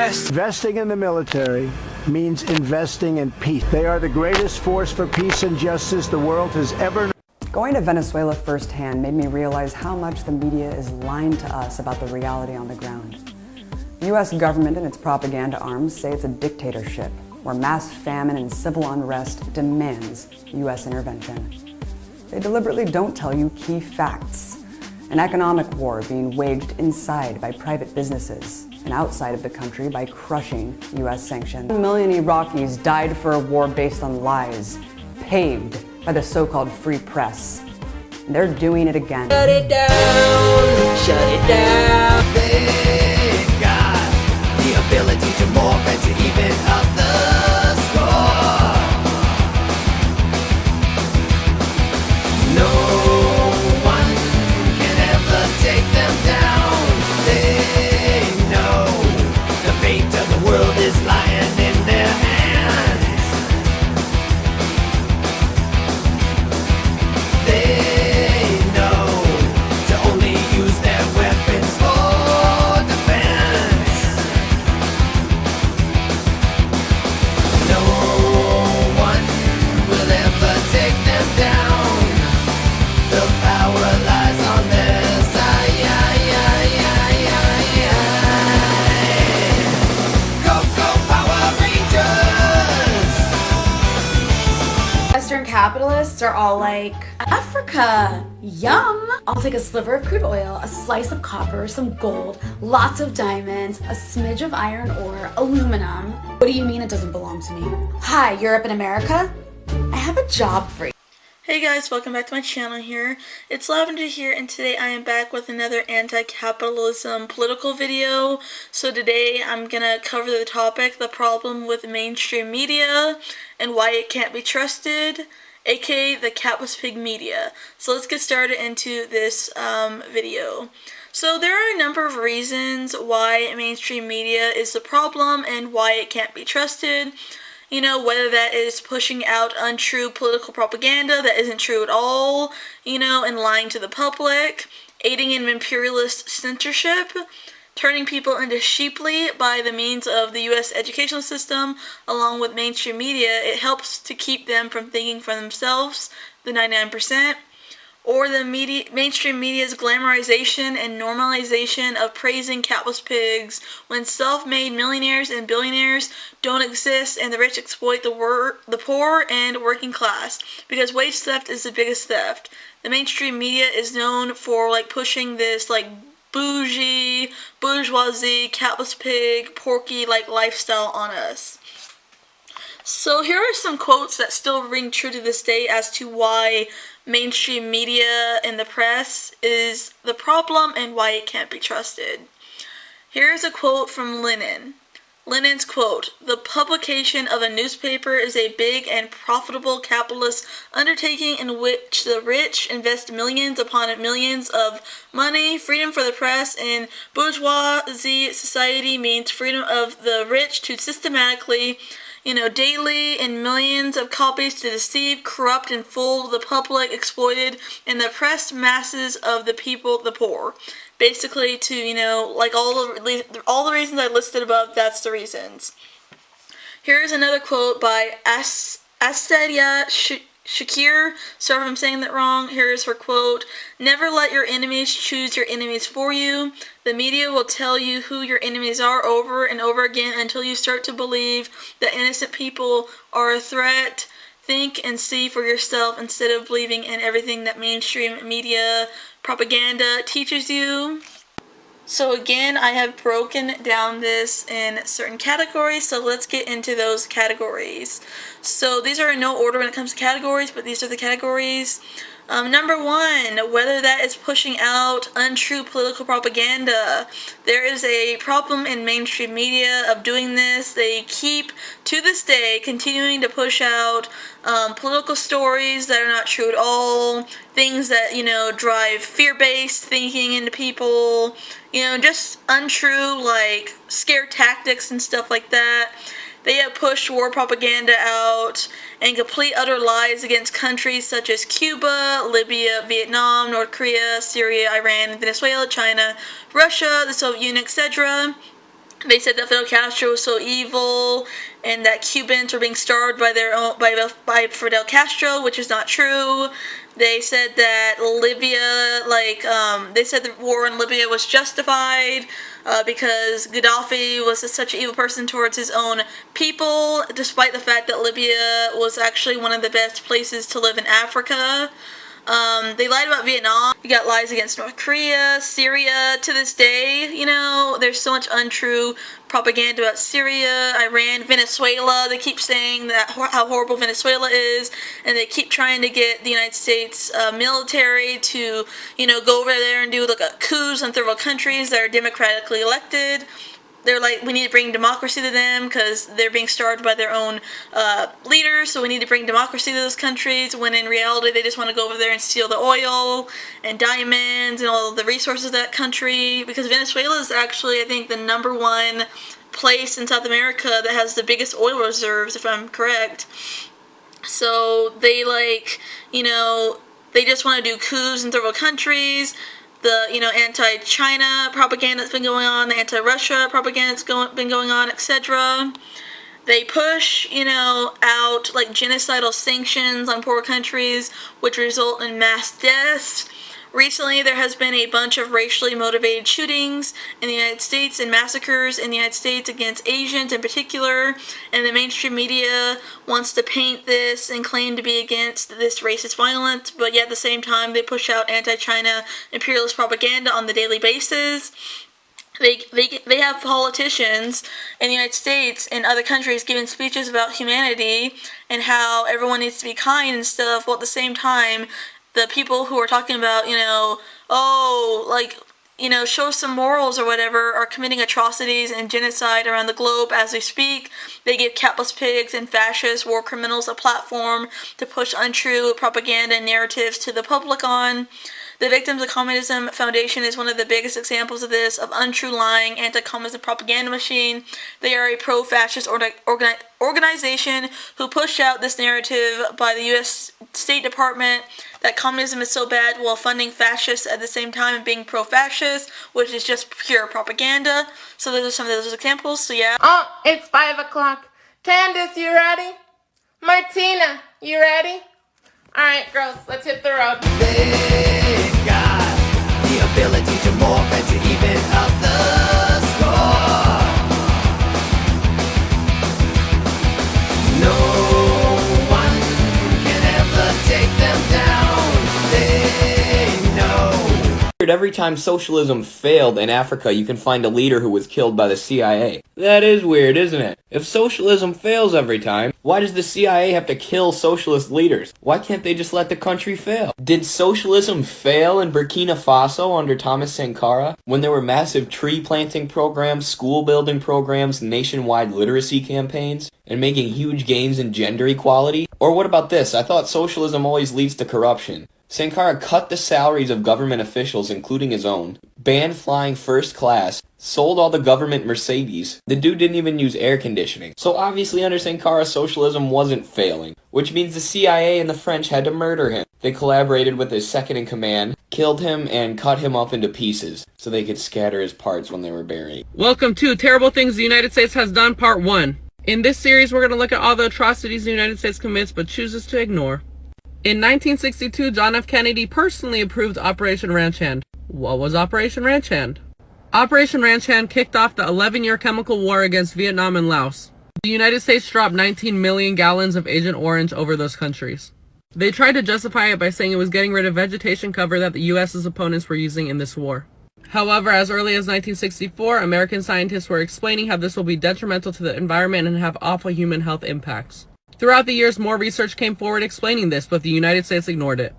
West. Investing in the military means investing in peace. They are the greatest force for peace and justice the world has ever known. Going to Venezuela firsthand made me realize how much the media is lying to us about the reality on the ground. The US government and its propaganda arms say it's a dictatorship where mass famine and civil unrest demands US intervention. They deliberately don't tell you key facts. An economic war being waged inside by private businesses and outside of the country by crushing US sanctions. 1 million Iraqis died for a war based on lies, paved by the so-called free press. And they're doing it again. Shut it down, shut it down. They've got the ability to morph and to even up the score. No one can ever take them down. They know the fate of the world is lying in their hands. They know to only use their weapons for defense. No one will ever take them down. The power lies on their side. Go, go, Power Rangers! Western capitalists are all like, Africa, yum! I'll take a sliver of crude oil, a slice of copper, some gold, lots of diamonds, a smidge of iron ore, aluminum. What do you mean it doesn't belong to me? Hi, Europe and America? I have a job for you. Hey guys, welcome back to my channel here. It's Lavender here, and today I am back with another anti-capitalism political video. So today I'm gonna cover the topic, the problem with mainstream media and why it can't be trusted, aka the capitalist pig media. So let's get started into this video. So there are a number of reasons why mainstream media is the problem and why it can't be trusted. You know, whether that is pushing out untrue political propaganda that isn't true at all, you know, and lying to the public, aiding in imperialist censorship, turning people into sheeply by the means of the US educational system, along with mainstream media. It helps to keep them from thinking for themselves, the 99%. Or the mainstream media's glamorization and normalization of praising capitalist pigs when self-made millionaires and billionaires don't exist and the rich exploit the poor and working class, because wage theft is the biggest theft. The mainstream media is known for like pushing this like bougie, bourgeoisie, capitalist pig, porky like lifestyle on us. So here are some quotes that still ring true to this day as to why mainstream media and the press is the problem and why it can't be trusted. Here's a quote from Lenin. Lenin's quote, "The publication of a newspaper is a big and profitable capitalist undertaking in which the rich invest millions upon millions of money. Freedom for the press in bourgeoisie society means freedom of the rich to systematically, daily in millions of copies to deceive, corrupt, and fool the public, exploited, and the oppressed masses of the people, the poor." Basically, to, like all the reasons I listed above, that's the reasons. Here's another quote by Astadia Shakir. Sorry if I'm saying that wrong. Here is her quote. "Never let your enemies choose your enemies for you. The media will tell you who your enemies are over and over again until you start to believe that innocent people are a threat. Think and see for yourself instead of believing in everything that mainstream media propaganda teaches you." So again, I have broken down this in certain categories, so let's get into those categories. So these are in no order when it comes to categories, but these are the categories. Number one, whether that is pushing out untrue political propaganda. There is a problem in mainstream media of doing this. They keep, to this day, continuing to push out political stories that are not true at all, things that, drive fear-based thinking into people, just untrue, like, scare tactics and stuff like that. They have pushed war propaganda out and complete utter lies against countries such as Cuba, Libya, Vietnam, North Korea, Syria, Iran, Venezuela, China, Russia, the Soviet Union, etc. They said that Fidel Castro was so evil, and that Cubans were being starved by their own by Fidel Castro, which is not true. They said that Libya, they said the war in Libya was justified because Gaddafi was such an evil person towards his own people, despite the fact that Libya was actually one of the best places to live in Africa. They lied about Vietnam. We got lies against North Korea, Syria. To this day, there's so much untrue propaganda about Syria, Iran, Venezuela. They keep saying that how horrible Venezuela is, and they keep trying to get the United States military to, go over there and do coups in third world countries that are democratically elected. They're like, we need to bring democracy to them because they're being starved by their own leaders, so we need to bring democracy to those countries, when in reality they just want to go over there and steal the oil and diamonds and all of the resources of that country, because Venezuela is actually, I think, the #1 place in South America that has the biggest oil reserves, if I'm correct. So they they just want to do coups in third world countries. The anti-China propaganda that's been going on, the anti-Russia propaganda that's been going on, etc. They push out genocidal sanctions on poor countries, which result in mass deaths. Recently, there has been a bunch of racially motivated shootings in the United States and massacres in the United States against Asians in particular, and the mainstream media wants to paint this and claim to be against this racist violence, but yet at the same time they push out anti-China imperialist propaganda on the daily basis. They have politicians in the United States and other countries giving speeches about humanity and how everyone needs to be kind and stuff, while at the same time the people who are talking about, show some morals or whatever, are committing atrocities and genocide around the globe as we speak. They give capitalist pigs and fascist war criminals a platform to push untrue propaganda and narratives to the public on. The Victims of Communism Foundation is one of the biggest examples of this, of untrue lying, anti-communism propaganda machine. They are a pro-fascist organization who pushed out this narrative by the U.S. State Department that communism is so bad while funding fascists at the same time and being pro-fascist, which is just pure propaganda. So those are some of those examples, so yeah. Oh, it's 5 o'clock. Candace, you ready? Martina, you ready? Alright, girls, let's hit the road. They've got the ability to morph and to even up the score. No one can ever take them down. They know. Every time socialism failed in Africa, you can find a leader who was killed by the CIA. That is weird, isn't it? If socialism fails every time, why does the CIA have to kill socialist leaders? Why can't they just let the country fail? Did socialism fail in Burkina Faso under Thomas Sankara, when there were massive tree planting programs, school building programs, nationwide literacy campaigns, and making huge gains in gender equality? Or what about this? I thought socialism always leads to corruption. Sankara cut the salaries of government officials, including his own, banned flying first class, sold all the government Mercedes. The dude didn't even use air conditioning. So obviously under Sankara, socialism wasn't failing, which means the CIA and the French had to murder him. They collaborated with his second-in-command, killed him, and cut him up into pieces so they could scatter his parts when they were buried. Welcome to Terrible Things the United States Has Done, Part 1. In this series, we're going to look at all the atrocities the United States commits but chooses to ignore. In 1962, John F. Kennedy personally approved Operation Ranch Hand. What was Operation Ranch Hand? Operation Ranch Hand kicked off the 11-year chemical war against Vietnam and Laos. The United States dropped 19 million gallons of Agent Orange over those countries. They tried to justify it by saying it was getting rid of vegetation cover that the US's opponents were using in this war. However, as early as 1964, American scientists were explaining how this will be detrimental to the environment and have awful human health impacts. Throughout the years, more research came forward explaining this, but the United States ignored it.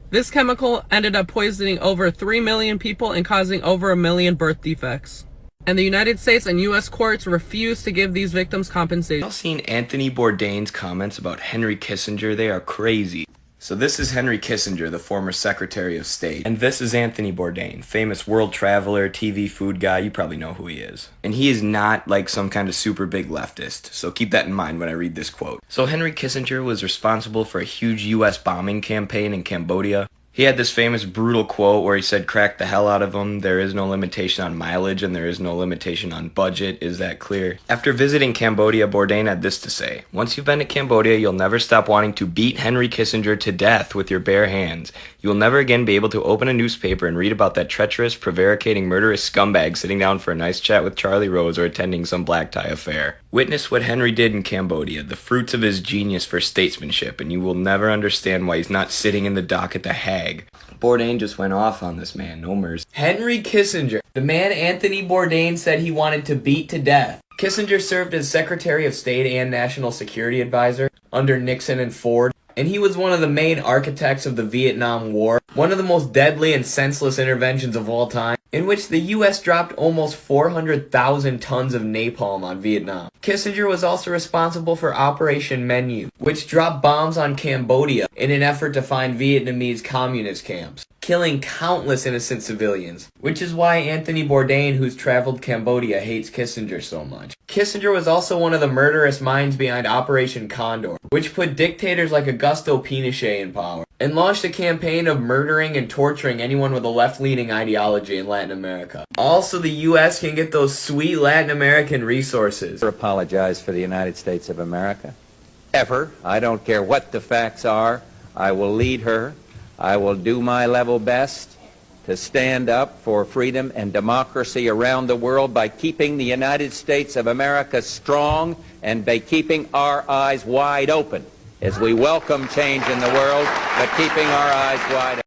This chemical ended up poisoning over 3 million people and causing over 1 million birth defects. And the United States and U.S. courts refused to give these victims compensation. Y'all seen Anthony Bourdain's comments about Henry Kissinger? They are crazy. So this is Henry Kissinger, the former Secretary of State. And this is Anthony Bourdain, famous world traveler, TV food guy. You probably know who he is. And he is not like some kind of super big leftist, so keep that in mind when I read this quote. So Henry Kissinger was responsible for a huge US bombing campaign in Cambodia. He had this famous brutal quote where he said, "Crack the hell out of them. There is no limitation on mileage and there is no limitation on budget. Is that clear?" After visiting Cambodia, Bourdain had this to say: "Once you've been to Cambodia, you'll never stop wanting to beat Henry Kissinger to death with your bare hands. You will never again be able to open a newspaper and read about that treacherous, prevaricating, murderous scumbag sitting down for a nice chat with Charlie Rose or attending some black tie affair. Witness what Henry did in Cambodia, the fruits of his genius for statesmanship, and you will never understand why he's not sitting in the dock at The Hague." Bourdain just went off on this man, no mercy. Henry Kissinger, the man Anthony Bourdain said he wanted to beat to death. Kissinger served as Secretary of State and National Security Advisor under Nixon and Ford, and he was one of the main architects of the Vietnam War, one of the most deadly and senseless interventions of all time, in which the U.S. dropped almost 400,000 tons of napalm on Vietnam. Kissinger was also responsible for Operation Menu, which dropped bombs on Cambodia in an effort to find Vietnamese communist camps, killing countless innocent civilians, which is why Anthony Bourdain, who's traveled Cambodia, hates Kissinger so much. Kissinger was also one of the murderous minds behind Operation Condor, which put dictators like Augusto Pinochet in power, and launched a campaign of murdering and torturing anyone with a left-leaning ideology in Latin America. Also, the U.S. can get those sweet Latin American resources. Apologize for the United States of America. Ever. I don't care what the facts are. I will lead her. I will do my level best to stand up for freedom and democracy around the world by keeping the United States of America strong and by keeping our eyes wide open as we welcome change in the world, but keeping our eyes wide open.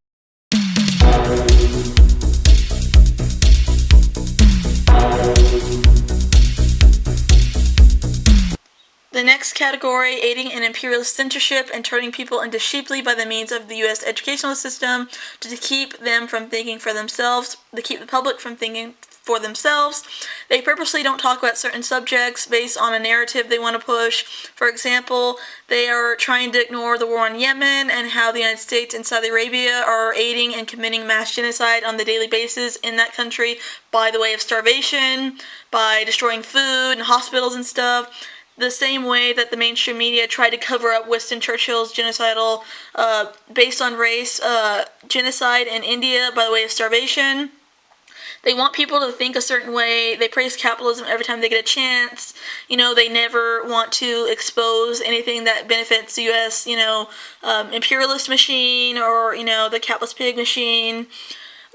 The next category, aiding in imperialist censorship and turning people into sheeply by the means of the U.S. educational system to keep them from thinking for themselves, to keep the public from thinking for themselves. They purposely don't talk about certain subjects based on a narrative they want to push. For example, they are trying to ignore the war on Yemen and how the United States and Saudi Arabia are aiding and committing mass genocide on the daily basis in that country by the way of starvation, by destroying food and hospitals and stuff. The same way that the mainstream media tried to cover up Winston Churchill's genocidal, based on race, genocide in India by the way of starvation. They want people to think a certain way. They praise capitalism every time they get a chance. You know, they never want to expose anything that benefits the U.S., imperialist machine or, the capitalist pig machine,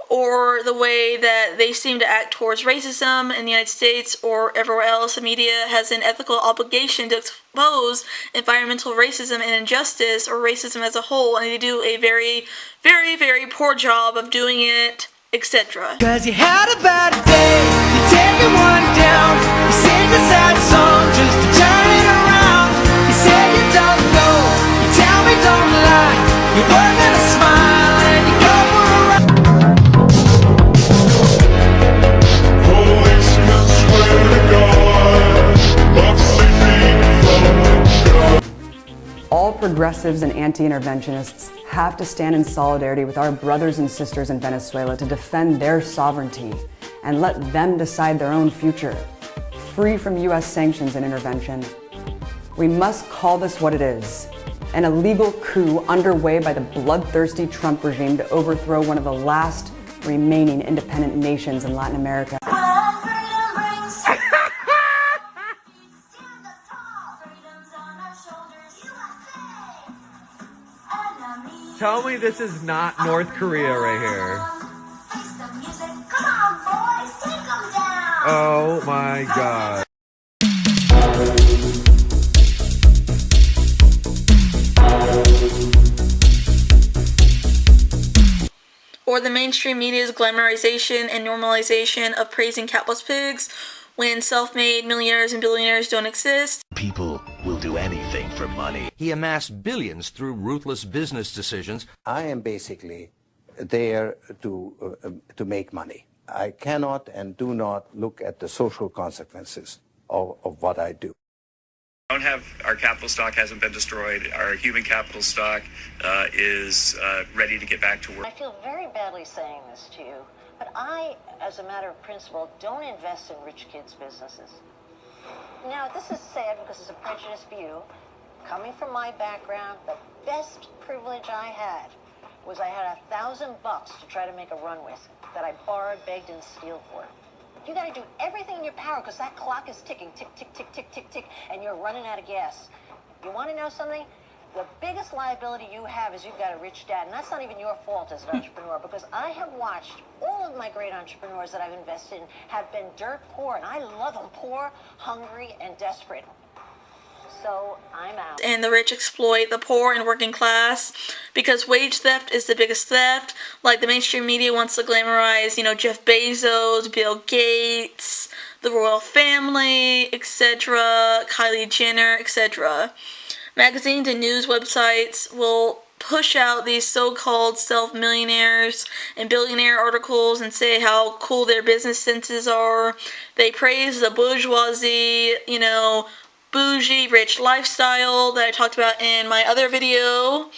or the way that they seem to act towards racism in the United States or everywhere else. The media has an ethical obligation to expose environmental racism and injustice, or racism as a whole, and they do a very, very, very poor job of doing it, etc. Cause you had a bad day, you're taking one down. You sing a sad song just to turn it around. You say you don't know, you tell me don't lie. You work at a smile and you go for a ride. Policemen swear to God, love sleeping from God. All progressives and anti-interventionists have to stand in solidarity with our brothers and sisters in Venezuela to defend their sovereignty and let them decide their own future, free from U.S. sanctions and intervention. We must call this what it is, an illegal coup underway by the bloodthirsty Trump regime to overthrow one of the last remaining independent nations in Latin America. Tell me this is not North Korea right here. Oh my god. Or the mainstream media's glamorization and normalization of praising capitalist pigs when self-made millionaires and billionaires don't exist. People will do anything for money. He amassed billions through ruthless business decisions. I am basically there to make money. I cannot and do not look at the social consequences of what I do. Don't have our capital stock hasn't been destroyed. Our human capital stock is ready to get back to work. I feel very badly saying this to you, but I, as a matter of principle, don't invest in rich kids' businesses. Now, this is sad because it's a prejudiced view. Coming from my background, the best privilege I had was I had $1,000 to try to make a run with that I borrowed, begged, and steal for. You got to do everything in your power because that clock is ticking, tick, tick, tick, tick, tick, tick, and you're running out of gas. You want to know something? The biggest liability you have is you've got a rich dad, and that's not even your fault as an entrepreneur, because I have watched all of my great entrepreneurs that I've invested in have been dirt poor, and I love them poor, hungry, and desperate. So I'm out. And the rich exploit the poor and working class because wage theft is the biggest theft. Like the mainstream media wants to glamorize, Jeff Bezos, Bill Gates, the royal family, etc., Kylie Jenner, etc. Magazines and news websites will push out these so-called self-millionaires and billionaire articles and say how cool their business senses are. They praise the bourgeoisie, bougie, rich lifestyle that I talked about in my other video.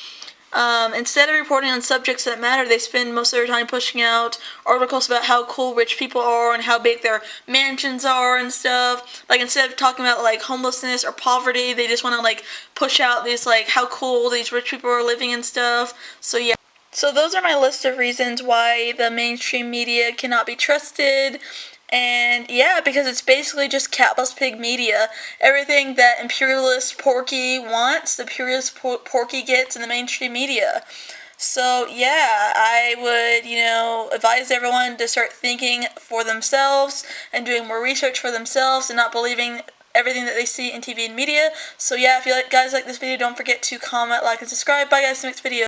Instead of reporting on subjects that matter, they spend most of their time pushing out articles about how cool rich people are and how big their mansions are and stuff. Like, instead of talking about, homelessness or poverty, they just want to, push out these, how cool these rich people are living and stuff. So, yeah. So, those are my list of reasons why the mainstream media cannot be trusted. And yeah, because it's basically just capitalist pig media. Everything that imperialist Porky wants, the imperialist Porky gets in the mainstream media. So yeah, I would, advise everyone to start thinking for themselves and doing more research for themselves and not believing everything that they see in TV and media. So yeah, if you guys like this video, don't forget to comment, like, and subscribe. Bye guys, see you next video.